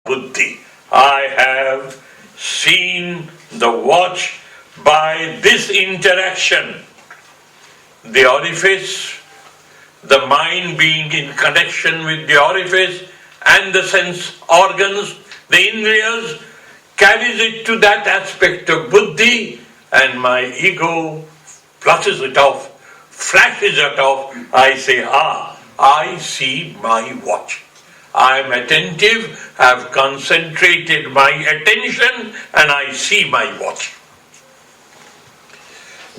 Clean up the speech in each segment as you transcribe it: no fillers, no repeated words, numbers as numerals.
buddhi. I have seen the watch by this interaction. The orifice, the mind being in connection with the orifice and the sense organs, the indriyas, carries it to that aspect of buddhi, and my ego flushes it off, flashes it off. I say, I see my watch. I am attentive, I have concentrated my attention, and I see my watch.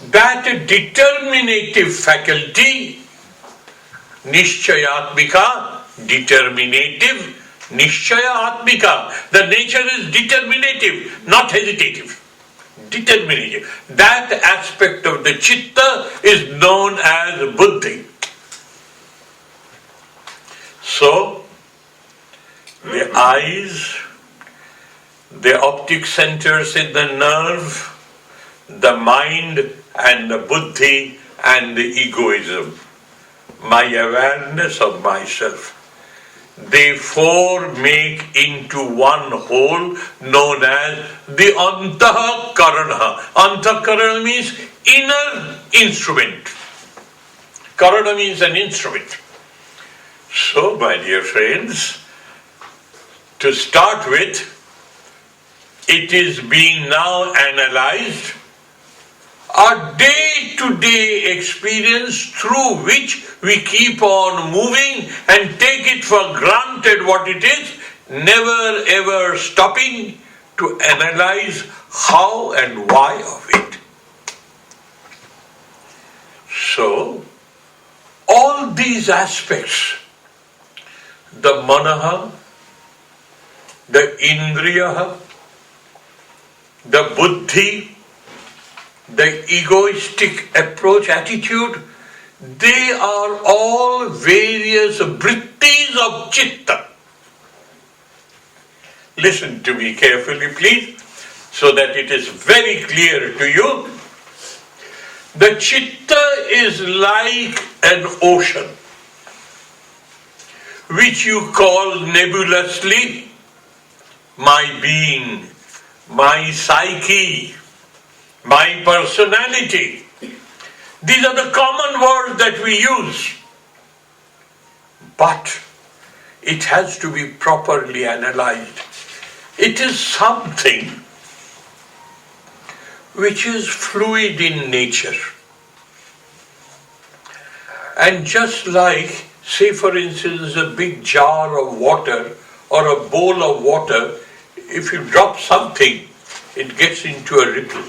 That determinative faculty, nishchayatmika, determinative, nishchayatmika. The nature is determinative, not hesitative. Determinative. That aspect of the chitta is known as buddhi. So, the eyes, the optic centers in the nerve, the mind and the buddhi and the egoism, my awareness of myself, they four make into one whole known as the antahkarana. Antahkarana means inner instrument. Karana means an instrument. So, my dear friends, to start with, it is being now analyzed a day-to-day experience through which we keep on moving and take it for granted what it is, never ever stopping to analyze how and why of it. So, all these aspects, the manaha, the indriya, the buddhi, the egoistic approach, attitude, they are all various vrittis of chitta. Listen to me carefully, please, so that it is very clear to you. The chitta is like an ocean, which you call nebulously my being, my psyche, my personality. These are the common words that we use. But it has to be properly analyzed. It is something which is fluid in nature. And just like, say for instance, a big jar of water or a bowl of water, if you drop something, it gets into a ripple.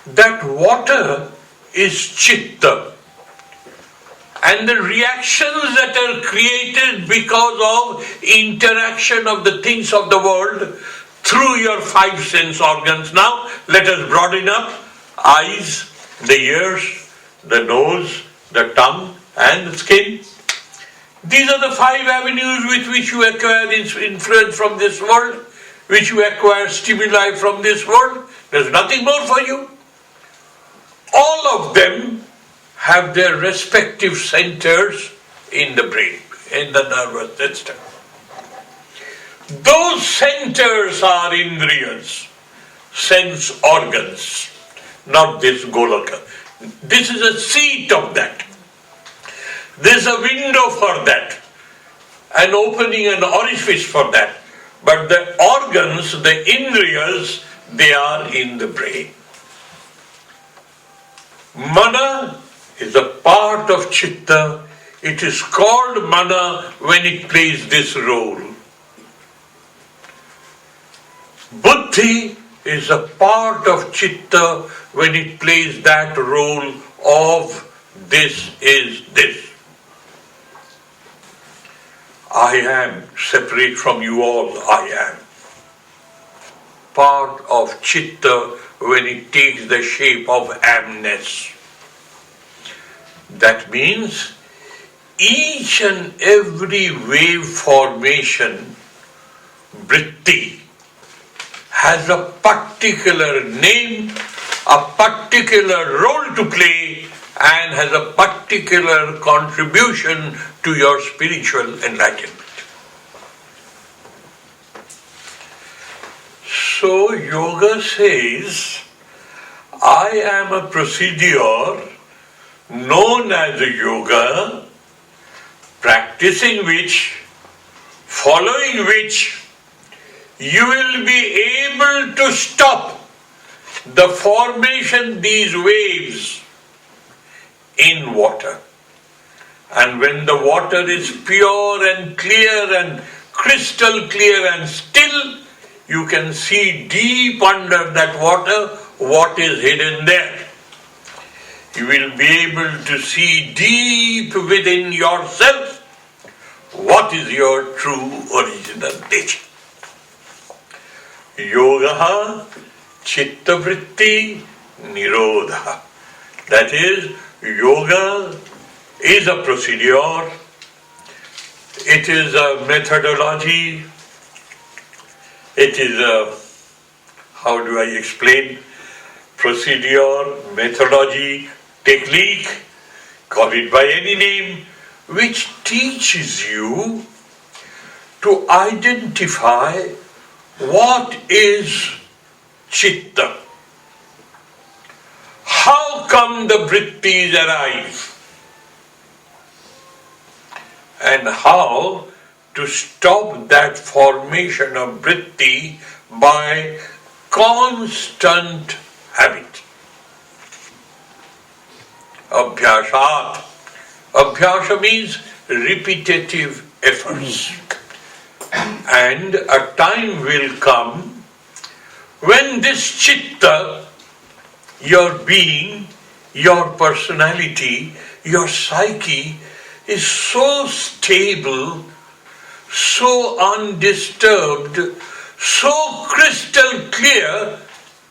That water is chitta, and the reactions that are created because of interaction of the things of the world through your five sense organs. Now let us broaden up: eyes, the ears, the nose, the tongue and the skin. These are the five avenues with which you acquire influence from this world, which you acquire stimuli from this world. There's nothing more for you. All of them have their respective centers in the brain, in the nervous system. Those centers are indriyas, sense organs, not this golaka. This is a seat of that. There's a window for that, an opening, an orifice for that. But the organs, the indriyas, they are in the brain. Mana is a part of chitta. It is called mana when it plays this role. Buddhi is a part of chitta when it plays that role of this is this. I am separate from you all, I am. Part of chitta when it takes the shape of amness. That means each and every wave formation, vritti, has a particular name, a particular role to play, and has a particular contribution to your spiritual enlightenment. So yoga says, I am a procedure known as a yoga, practicing which, following which, you will be able to stop the formation these waves in water. And when the water is pure and clear and crystal clear and still, you can see deep under that water what is hidden there. You will be able to see deep within yourself what is your true original nature. Yoga chitta vritti nirodha. That is, yoga is a procedure, it is a methodology, it is a, how do I explain, procedure, methodology, technique, call it by any name, which teaches you to identify what is chitta. How come the vrittis arise? And how to stop that formation of vritti by constant habit. Abhyasat. Abhyasa means repetitive efforts. And a time will come when this chitta, your being, your personality, your psyche is so stable, so undisturbed, so crystal clear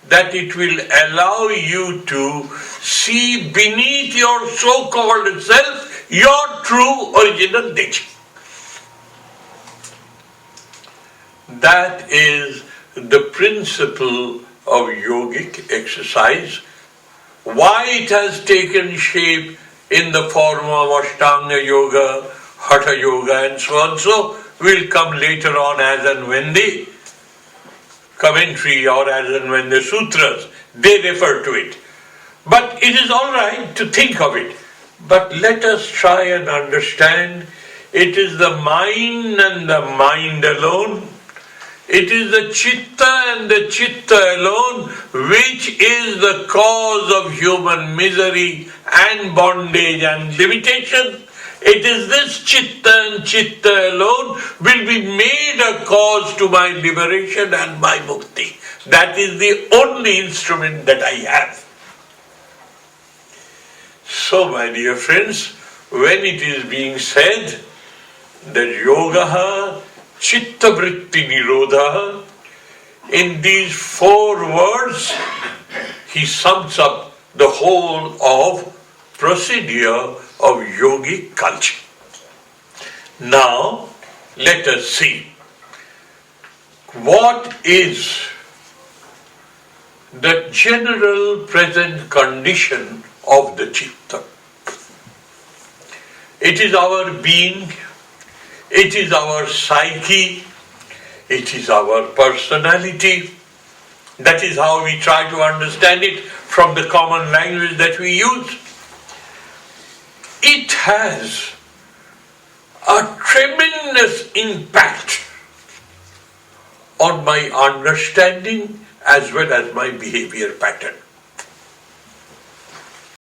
that it will allow you to see beneath your so-called self your true original nature. That is the principle of yogic exercise. Why it has taken shape in the form of Ashtanga Yoga, Hatha Yoga and so on. So will come later on as and when the commentary or as and when the sutras, they refer to it. But it is all right to think of it. But let us try and understand, it is the mind and the mind alone. It is the chitta and the chitta alone which is the cause of human misery and bondage and limitation. It is this chitta and chitta alone will be made a cause to my liberation and my mukti. That is the only instrument that I have. So, my dear friends, when it is being said that yoga chitta vritti nirodha, in these 4 words, he sums up the whole of procedure of yogic culture. Now, let us see what is the general present condition of the chitta. It is our being, it is our psyche, it is our personality. That is how we try to understand it from the common language that we use. It has a tremendous impact on my understanding as well as my behavior pattern.